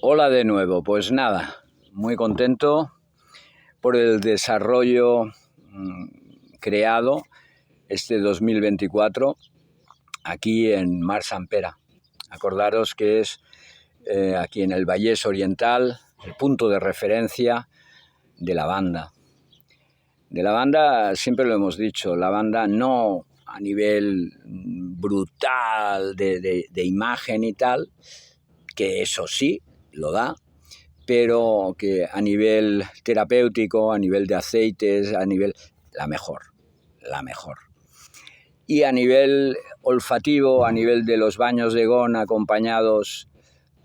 Hola de nuevo, pues nada, muy contento por el desarrollo creado este 2024 aquí en Mar Sant Pere. Acordaros que es aquí en el Vallès Oriental, el punto de referencia de la banda. De la banda siempre lo hemos dicho, la banda no a nivel brutal de imagen y tal, que eso sí lo da, pero que a nivel terapéutico, a nivel de aceites, a nivel... la mejor. Y a nivel olfativo, a nivel de los baños de Gón acompañados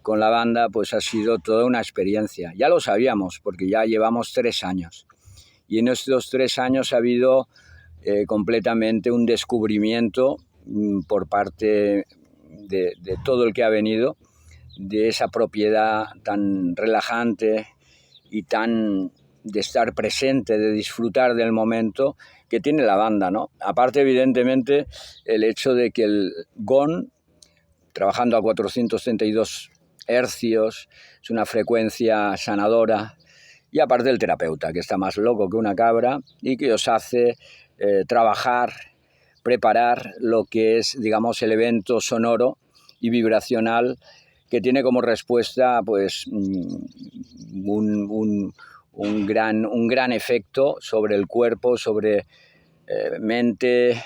con la banda, pues ha sido toda una experiencia. Ya lo sabíamos, porque ya llevamos 3 años. Y en estos 3 años ha habido completamente un descubrimiento por parte de todo el que ha venido, de esa propiedad tan relajante y tan de estar presente, de disfrutar del momento que tiene la banda, ¿no? Aparte, evidentemente, el hecho de que el Gón, trabajando a 432 hercios, es una frecuencia sanadora, y aparte el terapeuta, que está más loco que una cabra y que os hace trabajar, preparar lo que es, digamos, el evento sonoro y vibracional que tiene como respuesta pues un gran efecto sobre el cuerpo, sobre mente,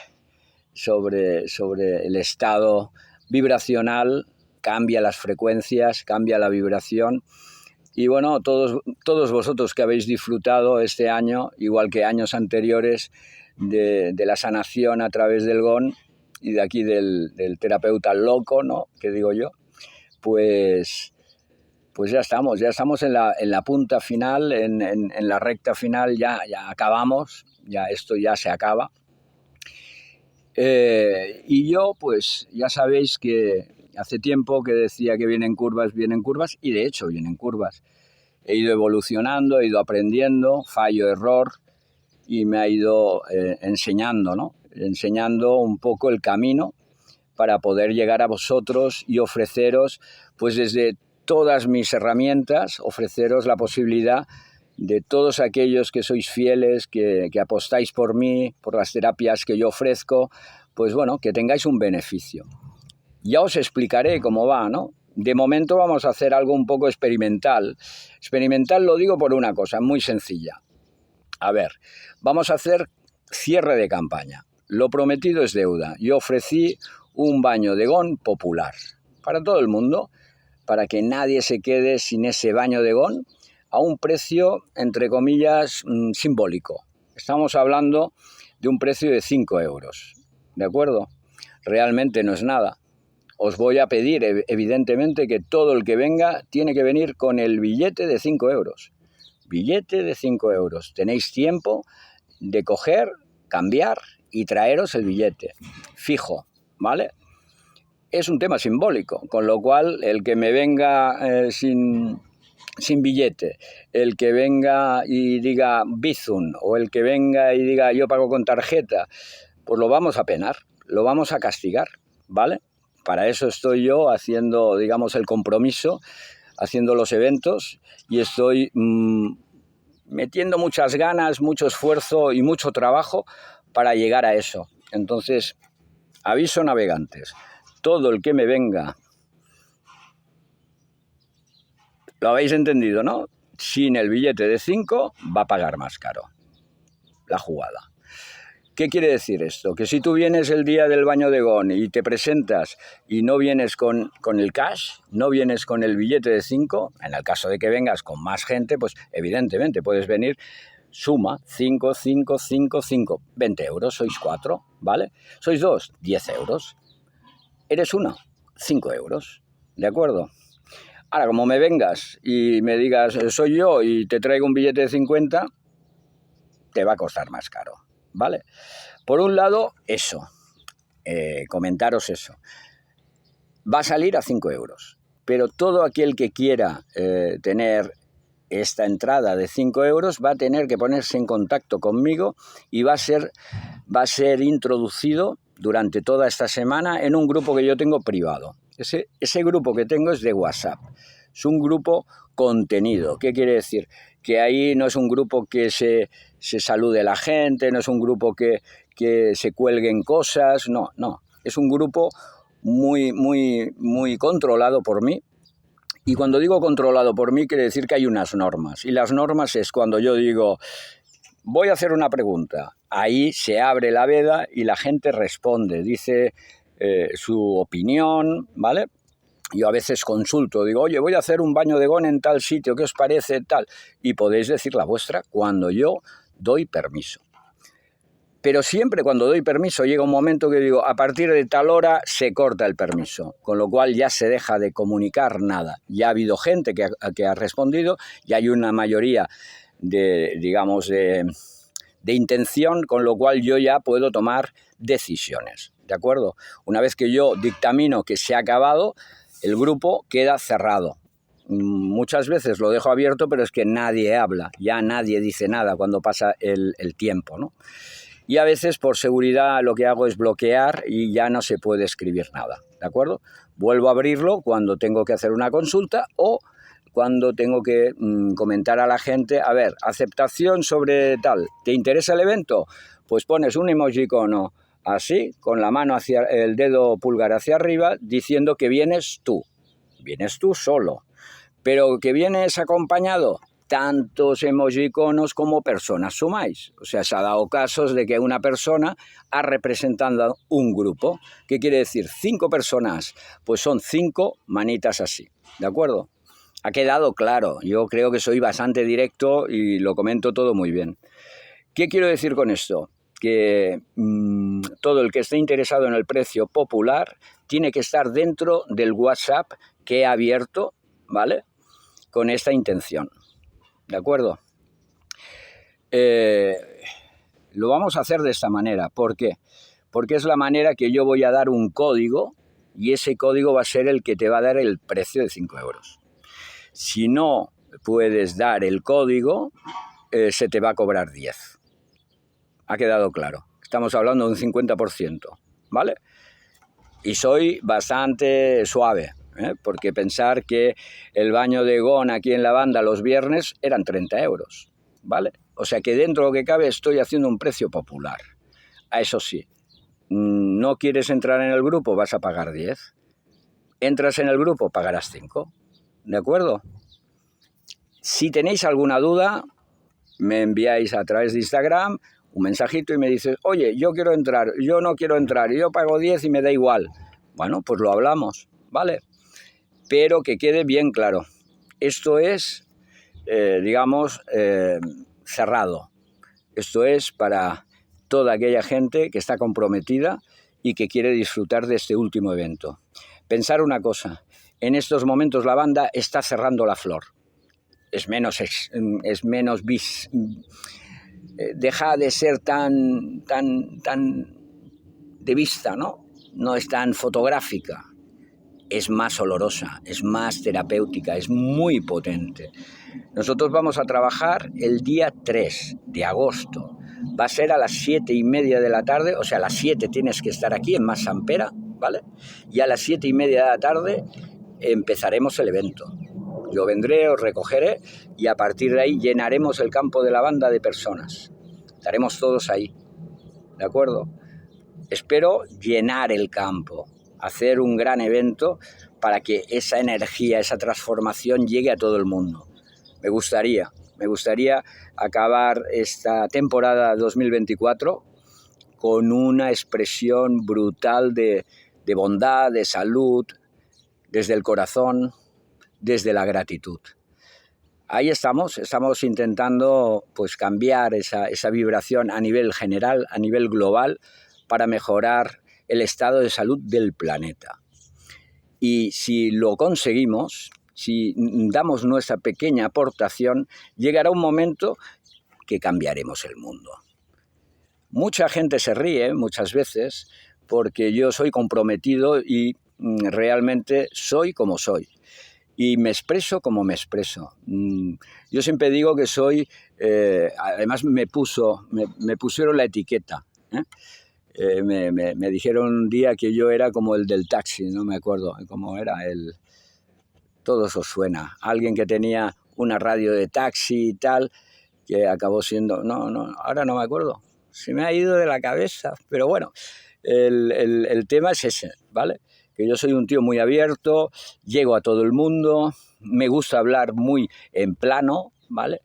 sobre el estado vibracional, cambia las frecuencias, cambia la vibración. Y bueno, todos vosotros que habéis disfrutado este año, igual que años anteriores, de la sanación a través del Gón y de aquí del terapeuta loco, ¿no?, que digo yo, pues ya estamos en la punta final, en la recta final, ya acabamos, ya esto ya se acaba. Y yo, pues ya sabéis que hace tiempo que decía que vienen curvas, y de hecho vienen curvas. He ido evolucionando, he ido aprendiendo, fallo, error, y me ha ido enseñando, ¿no? Enseñando un poco el camino para poder llegar a vosotros y ofreceros, pues desde todas mis herramientas, ofreceros la posibilidad de todos aquellos que sois fieles, que apostáis por mí, por las terapias que yo ofrezco, pues bueno, que tengáis un beneficio. Ya os explicaré cómo va, ¿no? De momento vamos a hacer algo un poco experimental. Experimental lo digo por una cosa, muy sencilla. A ver, vamos a hacer cierre de campaña. Lo prometido es deuda. Yo ofrecí un baño de Gón popular para todo el mundo, para que nadie se quede sin ese baño de Gón a un precio, entre comillas, simbólico. Estamos hablando de un precio de 5 euros, ¿de acuerdo? Realmente no es nada. Os voy a pedir, evidentemente, que todo el que venga tiene que venir con el billete de 5 euros. Billete de 5 euros. Tenéis tiempo de coger, cambiar y traeros el billete fijo, ¿vale? Es un tema simbólico, con lo cual el que me venga sin billete, el que venga y diga Bizum, o el que venga y diga yo pago con tarjeta, pues lo vamos a penar, lo vamos a castigar, ¿vale? Para eso estoy yo haciendo, digamos, el compromiso, haciendo los eventos, y estoy metiendo muchas ganas, mucho esfuerzo y mucho trabajo para llegar a eso. Entonces, aviso navegantes, todo el que me venga, lo habéis entendido, ¿no?, sin el billete de 5 va a pagar más caro la jugada. ¿Qué quiere decir esto? Que si tú vienes el día del baño de Gón y te presentas y no vienes con el cash, no vienes con el billete de 5, en el caso de que vengas con más gente, pues evidentemente puedes venir, suma 5, 5, 5, 5, 20 euros, sois 4, ¿vale? Sois 2, 10 euros. Eres 1, 5 euros, ¿de acuerdo? Ahora, como me vengas y me digas soy yo y te traigo un billete de 50, te va a costar más caro, ¿vale? Por un lado, eso, comentaros eso. Va a salir a 5 euros, pero todo aquel que quiera tener esta entrada de 5 euros va a tener que ponerse en contacto conmigo y va a ser introducido durante toda esta semana en un grupo que yo tengo privado. Ese grupo que tengo es de WhatsApp. Es un grupo contenido. ¿Qué quiere decir? Que ahí no es un grupo que se salude la gente, no es un grupo que se cuelguen cosas, no. Es un grupo muy controlado por mí. Y cuando digo controlado por mí, quiere decir que hay unas normas. Y las normas es cuando yo digo, voy a hacer una pregunta. Ahí se abre la veda y la gente responde, dice su opinión, ¿vale? Yo a veces consulto, digo, oye, voy a hacer un baño de gón en tal sitio, ¿qué os parece tal? Y podéis decir la vuestra cuando yo doy permiso. Pero siempre cuando doy permiso llega un momento que digo, a partir de tal hora se corta el permiso, con lo cual ya se deja de comunicar nada. Ya ha habido gente que ha respondido, ya hay una mayoría de intención, con lo cual yo ya puedo tomar decisiones, ¿de acuerdo? Una vez que yo dictamino que se ha acabado, el grupo queda cerrado. Muchas veces lo dejo abierto, pero es que nadie habla, ya nadie dice nada cuando pasa el tiempo, ¿no? Y a veces por seguridad lo que hago es bloquear y ya no se puede escribir nada, ¿de acuerdo? Vuelvo a abrirlo cuando tengo que hacer una consulta o cuando tengo que comentar a la gente, a ver, aceptación sobre tal, ¿te interesa el evento? Pues pones un emojicono así, con la mano hacia el dedo pulgar hacia arriba, diciendo que vienes tú solo, pero que vienes acompañado, tantos emojiconos como personas sumáis. O sea, se ha dado casos de que una persona ha representado un grupo. ¿Qué quiere decir? 5 personas, pues son 5 manitas así, ¿de acuerdo? Ha quedado claro, yo creo que soy bastante directo y lo comento todo muy bien. ¿Qué quiero decir con esto? Que todo el que esté interesado en el precio popular tiene que estar dentro del WhatsApp que he abierto, ¿vale? Con esta intención, ¿de acuerdo? Lo vamos a hacer de esta manera. ¿Por qué? Porque es la manera que yo voy a dar un código y ese código va a ser el que te va a dar el precio de 5 euros. Si no puedes dar el código, se te va a cobrar 10. ¿Ha quedado claro? Estamos hablando de un 50%, ¿vale? Y soy bastante suave, porque pensar que el baño de gón aquí en la banda los viernes eran 30 euros, ¿vale? O sea que dentro de lo que cabe estoy haciendo un precio popular. A eso sí, no quieres entrar en el grupo, vas a pagar 10. Entras en el grupo, pagarás 5. ¿De acuerdo? Si tenéis alguna duda, me enviáis a través de Instagram un mensajito y me dices, oye, yo quiero entrar, yo no quiero entrar, yo pago 10 y me da igual. Bueno, pues lo hablamos, ¿vale? Pero que quede bien claro. Esto es, cerrado. Esto es para toda aquella gente que está comprometida y que quiere disfrutar de este último evento. Pensar una cosa, en estos momentos la banda está cerrando la flor. Es menos deja de ser tan de vista, ¿no? No es tan fotográfica, es más olorosa, es más terapéutica, es muy potente. Nosotros vamos a trabajar el día 3 de agosto. Va a ser a las 7:30 de la tarde, o sea, a las 7 tienes que estar aquí en Mas Sampera, ¿vale? Y a las 7:30 de la tarde empezaremos el evento. Yo vendré, os recogeré y a partir de ahí llenaremos el campo de la banda de personas. Estaremos todos ahí, ¿de acuerdo? Espero llenar el campo, hacer un gran evento para que esa energía, esa transformación llegue a todo el mundo. Me gustaría acabar esta temporada 2024 con una expresión brutal de bondad, de salud, desde el corazón, desde la gratitud. Ahí estamos intentando pues cambiar esa vibración a nivel general, a nivel global, para mejorar el estado de salud del planeta. Y si lo conseguimos, si damos nuestra pequeña aportación, llegará un momento que cambiaremos el mundo. Mucha gente se ríe muchas veces porque yo soy comprometido y realmente soy como soy. Y me expreso como me expreso. Yo siempre digo que soy, además me pusieron la etiqueta. Me dijeron un día que yo era como el del taxi, no me acuerdo cómo era, todos os suena. Alguien que tenía una radio de taxi y tal, que acabó siendo... No, ahora no me acuerdo. Se me ha ido de la cabeza, pero bueno, el tema es ese, ¿vale? Que yo soy un tío muy abierto, llego a todo el mundo, me gusta hablar muy en plano, ¿vale?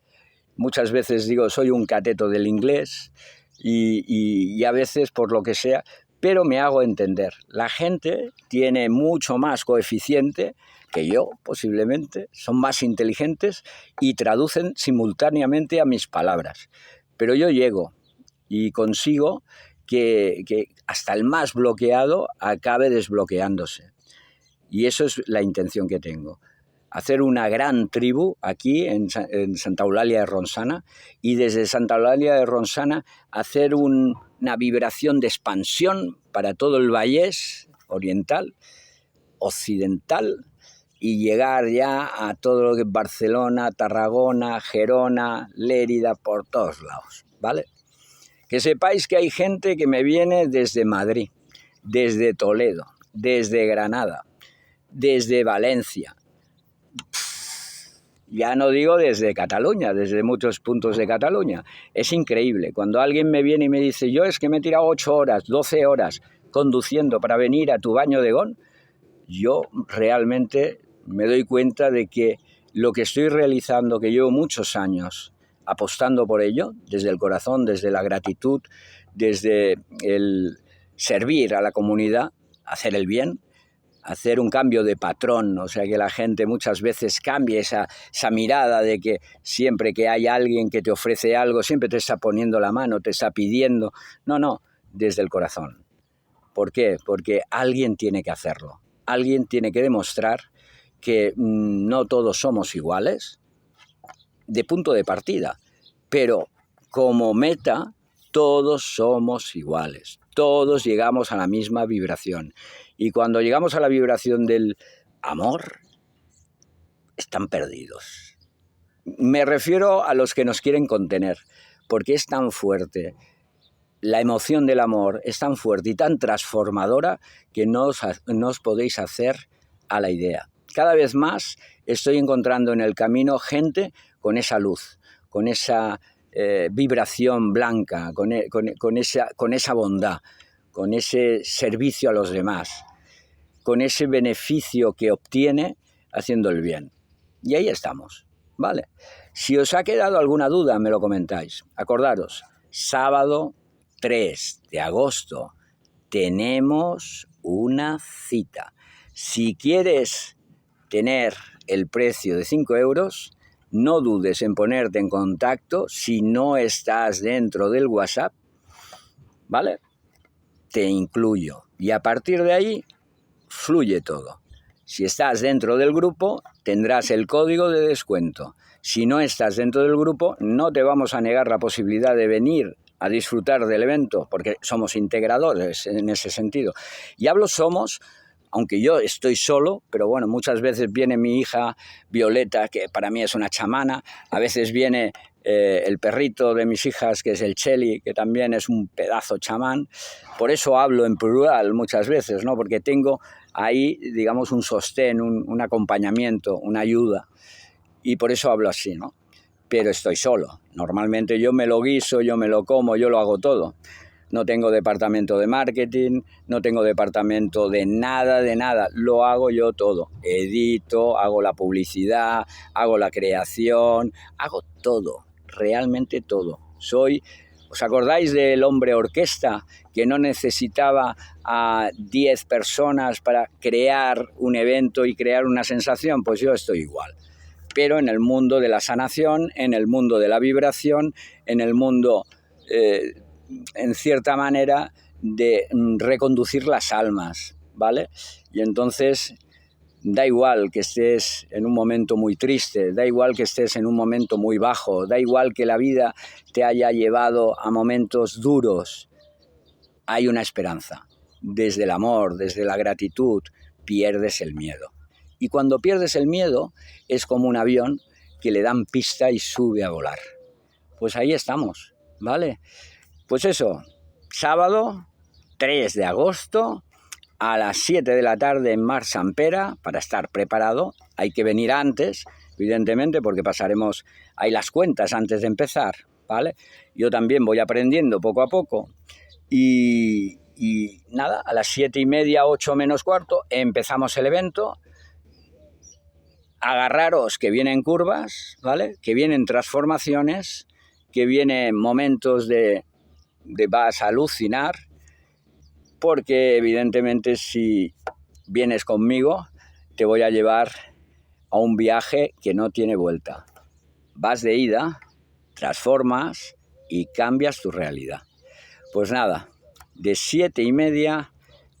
Muchas veces digo, soy un cateto del inglés y a veces por lo que sea, pero me hago entender. La gente tiene mucho más coeficiente que yo, posiblemente, son más inteligentes y traducen simultáneamente a mis palabras. Pero yo llego y consigo que hasta el más bloqueado acabe desbloqueándose. Y eso es la intención que tengo. Hacer una gran tribu aquí en Santa Eulalia de Ronçana y desde Santa Eulalia de Ronçana hacer una vibración de expansión para todo el Vallès oriental, occidental, y llegar ya a todo lo que es Barcelona, Tarragona, Gerona, Lérida, por todos lados, ¿vale? Que sepáis que hay gente que me viene desde Madrid, desde Toledo, desde Granada, desde Valencia. Ya no digo desde Cataluña, desde muchos puntos de Cataluña. Es increíble. Cuando alguien me viene y me dice, yo es que me he tirado 8 horas, 12 horas conduciendo para venir a tu Baño de Gón, yo realmente me doy cuenta de que lo que estoy realizando, que llevo muchos años apostando por ello, desde el corazón, desde la gratitud, desde el servir a la comunidad, hacer el bien, hacer un cambio de patrón, o sea, que la gente muchas veces cambie esa mirada de que siempre que hay alguien que te ofrece algo, siempre te está poniendo la mano, te está pidiendo. No, desde el corazón. ¿Por qué? Porque alguien tiene que hacerlo. Alguien tiene que demostrar que no todos somos iguales, de punto de partida, pero como meta todos somos iguales, todos llegamos a la misma vibración. Y cuando llegamos a la vibración del amor, están perdidos. Me refiero a los que nos quieren contener, porque es tan fuerte. La emoción del amor es tan fuerte y tan transformadora que no os podéis hacer a la idea. Cada vez más estoy encontrando en el camino gente con esa luz, con esa vibración blanca, con esa bondad, con ese servicio a los demás, con ese beneficio que obtiene haciendo el bien. Y ahí estamos, ¿vale? Si os ha quedado alguna duda, me lo comentáis. Acordaros, sábado 3 de agosto tenemos una cita. Si quieres tener el precio de 5 euros, no dudes en ponerte en contacto si no estás dentro del WhatsApp, ¿vale? Te incluyo. Y a partir de ahí, fluye todo. Si estás dentro del grupo, tendrás el código de descuento. Si no estás dentro del grupo, no te vamos a negar la posibilidad de venir a disfrutar del evento, porque somos integradores en ese sentido. Y hablo somos, aunque yo estoy solo, pero bueno, muchas veces viene mi hija Violeta, que para mí es una chamana, a veces viene el perrito de mis hijas, que es el Cheli, que también es un pedazo chamán. Por eso hablo en plural muchas veces, ¿no? Porque tengo ahí, digamos, un sostén, un acompañamiento, una ayuda, y por eso hablo así, ¿no? Pero estoy solo. Normalmente yo me lo guiso, yo me lo como, yo lo hago todo. No tengo departamento de marketing, no tengo departamento de nada, lo hago yo todo. Edito, hago la publicidad, hago la creación, hago todo, realmente todo. ¿Os acordáis del hombre orquesta que no necesitaba a 10 personas para crear un evento y crear una sensación? Pues yo estoy igual. Pero en el mundo de la sanación, en el mundo de la vibración, en el mundo, en cierta manera, de reconducir las almas, ¿vale? Y entonces da igual que estés en un momento muy triste, da igual que estés en un momento muy bajo, da igual que la vida te haya llevado a momentos duros. Hay una esperanza. Desde el amor, desde la gratitud, pierdes el miedo. Y cuando pierdes el miedo, es como un avión que le dan pista y sube a volar. Pues ahí estamos, ¿vale? Pues eso, sábado 3 de agosto, a las 7 de la tarde en Mar Sant Pere para estar preparado. Hay que venir antes, evidentemente, porque pasaremos ahí las cuentas antes de empezar, ¿vale? Yo también voy aprendiendo poco a poco y nada, a las 7:30, 8 menos cuarto, empezamos el evento. Agarraros que vienen curvas, ¿vale? Que vienen transformaciones, que vienen momentos de vas a alucinar, porque evidentemente si vienes conmigo te voy a llevar a un viaje que no tiene vuelta. Vas de ida, transformas y cambias tu realidad. Pues nada, de 7:30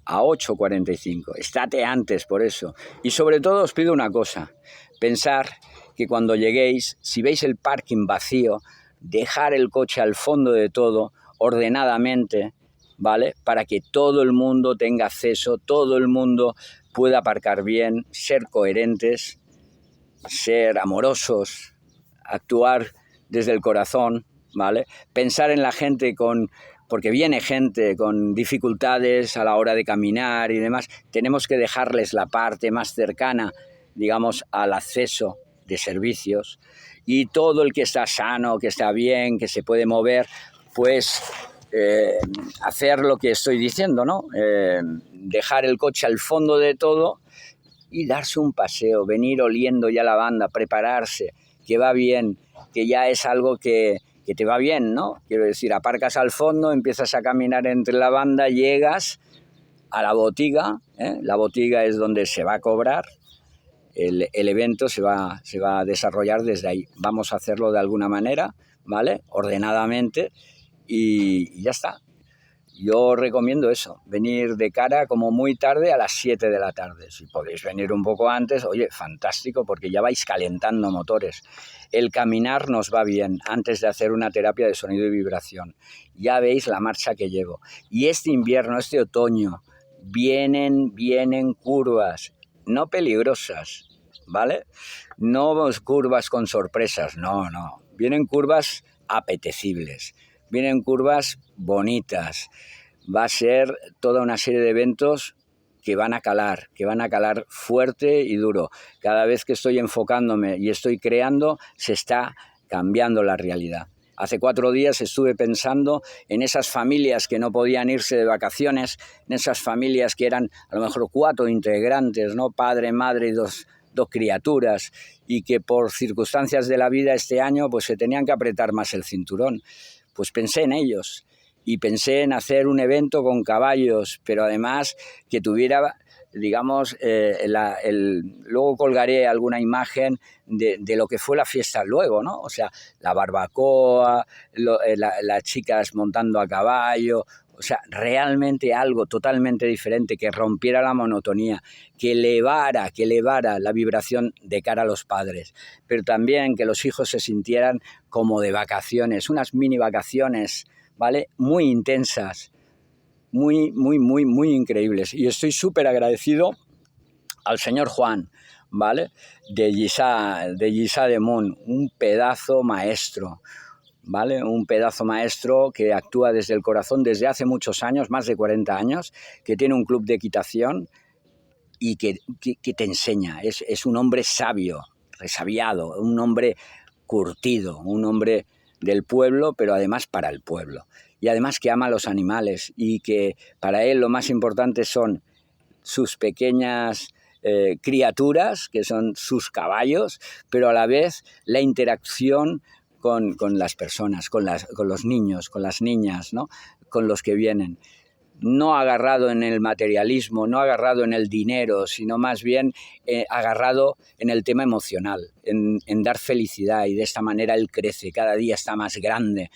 a 8:45. Estate antes por eso. Y sobre todo os pido una cosa. Pensar que cuando lleguéis, si veis el parking vacío, dejar el coche al fondo de todo, ordenadamente, ¿vale? Para que todo el mundo tenga acceso, todo el mundo pueda aparcar bien, ser coherentes, ser amorosos, actuar desde el corazón, ¿vale? Pensar en la gente porque viene gente con dificultades a la hora de caminar y demás. Tenemos que dejarles la parte más cercana, digamos, al acceso de servicios, y todo el que está sano, que está bien, que se puede mover, pues hacer lo que estoy diciendo, ¿no? Dejar el coche al fondo de todo y darse un paseo, venir oliendo ya la banda, prepararse, que va bien, que ya es algo que te va bien, ¿no? Quiero decir, aparcas al fondo, empiezas a caminar entre la banda, llegas a la botiga, ¿eh? La botiga es donde se va a cobrar, el evento se va a desarrollar desde ahí. Vamos a hacerlo de alguna manera, ¿vale? Ordenadamente y ya está. Yo recomiendo eso, venir de cara como muy tarde a las 7 de la tarde. Si podéis venir un poco antes, oye, fantástico, porque ya vais calentando motores. El caminar nos va bien antes de hacer una terapia de sonido y vibración. Ya veis la marcha que llevo. Y este invierno, este otoño, vienen curvas, no peligrosas, ¿vale? No curvas con sorpresas, no. Vienen curvas apetecibles. Vienen curvas bonitas. Va a ser toda una serie de eventos que van a calar fuerte y duro. Cada vez que estoy enfocándome y estoy creando, se está cambiando la realidad. Hace 4 días estuve pensando en esas familias que no podían irse de vacaciones, en esas familias que eran a lo mejor 4 integrantes, ¿no? Padre, madre y dos criaturas, y que por circunstancias de la vida este año pues se tenían que apretar más el cinturón. Pues pensé en ellos y pensé en hacer un evento con caballos, pero además que tuviera, digamos, luego colgaré alguna imagen de lo que fue la fiesta luego, ¿no? O sea, la barbacoa, las chicas montando a caballo, o sea, realmente algo totalmente diferente, que rompiera la monotonía, que elevara la vibración de cara a los padres, pero también que los hijos se sintieran como de vacaciones, unas mini vacaciones, ¿vale? Muy intensas, muy increíbles. Y estoy súper agradecido al señor Juan, ¿vale? De Lliçà de Munt, un pedazo maestro, ¿vale? Un pedazo maestro que actúa desde el corazón desde hace muchos años, más de 40 años, que tiene un club de equitación y que te enseña. Es un hombre sabio, resabiado, un hombre curtido, un hombre del pueblo, pero además para el pueblo. Y además que ama a los animales y que para él lo más importante son sus pequeñas criaturas, que son sus caballos, pero a la vez la interacción con las personas, con los niños, con las niñas, ¿no? Con los que vienen. No agarrado en el materialismo, no agarrado en el dinero, sino más bien agarrado en el tema emocional, en dar felicidad, y de esta manera él crece, cada día está más grande.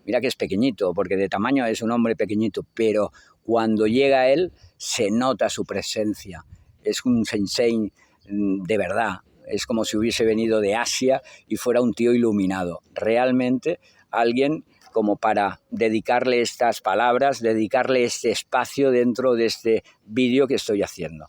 Mira que es pequeñito, porque de tamaño es un hombre pequeñito, pero cuando llega él se nota su presencia. Es un sensei de verdad, es como si hubiese venido de Asia y fuera un tío iluminado. Realmente alguien como para dedicarle estas palabras, dedicarle este espacio dentro de este vídeo que estoy haciendo.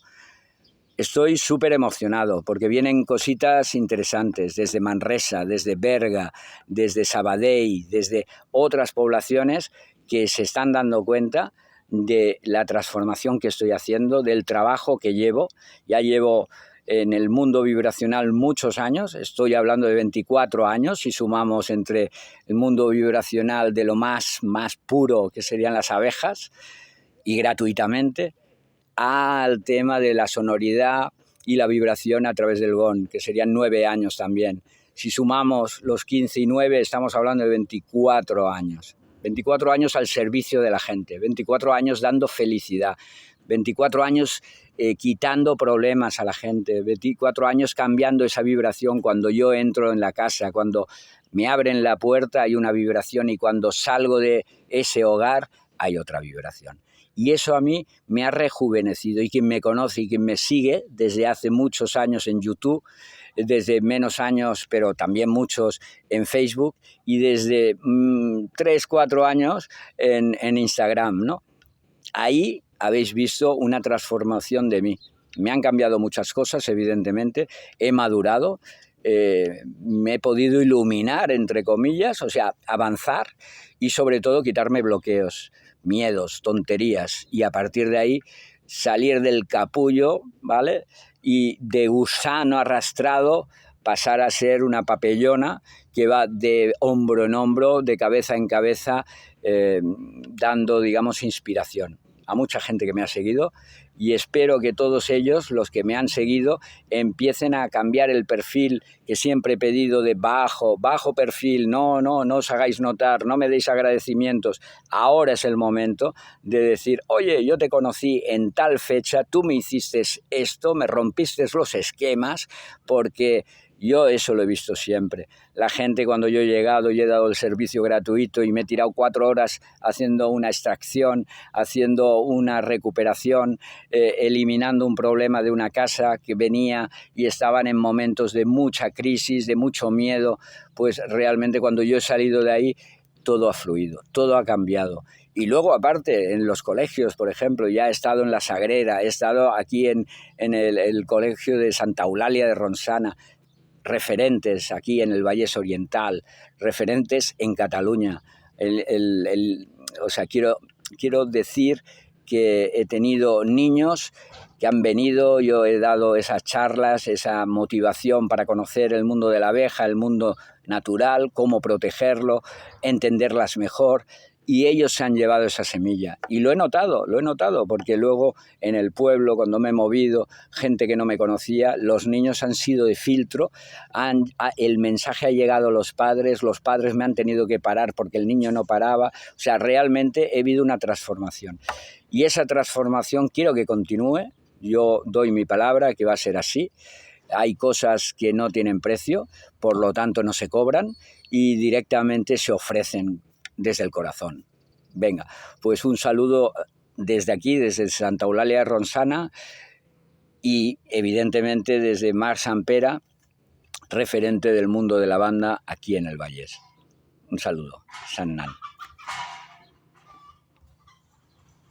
Estoy súper emocionado porque vienen cositas interesantes desde Manresa, desde Berga, desde Sabadell, desde otras poblaciones que se están dando cuenta de la transformación que estoy haciendo, del trabajo que llevo. Ya llevo en el mundo vibracional muchos años, estoy hablando de 24 años, si sumamos entre el mundo vibracional de lo más puro, que serían las abejas, y gratuitamente, al tema de la sonoridad y la vibración a través del gong, que serían 9 años también. Si sumamos los 15 y 9, estamos hablando de 24 años. 24 años al servicio de la gente, 24 años dando felicidad, 24 años quitando problemas a la gente, 24 años cambiando esa vibración. Cuando yo entro en la casa, cuando me abren la puerta hay una vibración, y cuando salgo de ese hogar hay otra vibración. Y eso a mí me ha rejuvenecido, y quien me conoce y quien me sigue desde hace muchos años en YouTube, desde menos años, pero también muchos en Facebook, y desde 3, 4 años en Instagram, ¿no? Ahí habéis visto una transformación de mí. Me han cambiado muchas cosas, evidentemente, he madurado, me he podido iluminar, entre comillas, o sea, avanzar, y sobre todo quitarme bloqueos, miedos, tonterías, y a partir de ahí salir del capullo, ¿vale? Y de gusano arrastrado pasar a ser una papellona que va de hombro en hombro, de cabeza en cabeza, dando, digamos, inspiración a mucha gente que me ha seguido, y espero que todos ellos, los que me han seguido, empiecen a cambiar el perfil que siempre he pedido de bajo perfil. No os hagáis notar, no me deis agradecimientos. Ahora es el momento de decir: oye, yo te conocí en tal fecha, tú me hiciste esto, me rompiste los esquemas, porque yo eso lo he visto siempre. La gente, cuando yo he llegado y he dado el servicio gratuito y me he tirado 4 horas haciendo una extracción, haciendo una recuperación, eliminando un problema de una casa que venía y estaban en momentos de mucha crisis, de mucho miedo, pues realmente cuando yo he salido de ahí, todo ha fluido, todo ha cambiado. Y luego, aparte, en los colegios, por ejemplo, ya he estado en La Sagrera, he estado aquí en el colegio de Santa Eulalia de Ronçana, referentes aquí en el Vallès Oriental, referentes en Cataluña. O sea, quiero decir que he tenido niños que han venido, yo he dado esas charlas, esa motivación para conocer el mundo de la abeja, el mundo natural, cómo protegerlo, entenderlas mejor. Y ellos se han llevado esa semilla. Y lo he notado, porque luego en el pueblo, cuando me he movido, gente que no me conocía, los niños han sido de filtro, el mensaje ha llegado a los padres me han tenido que parar porque el niño no paraba. O sea, realmente he habido una transformación. Y esa transformación quiero que continúe. Yo doy mi palabra que va a ser así. Hay cosas que no tienen precio, por lo tanto no se cobran, y directamente se ofrecen desde el corazón. Venga, pues un saludo desde aquí, desde Santa Eulalia de Ronçana, y evidentemente desde Marc Sampera, referente del mundo de la banda aquí en el Vallès. Un saludo, Sant Nan.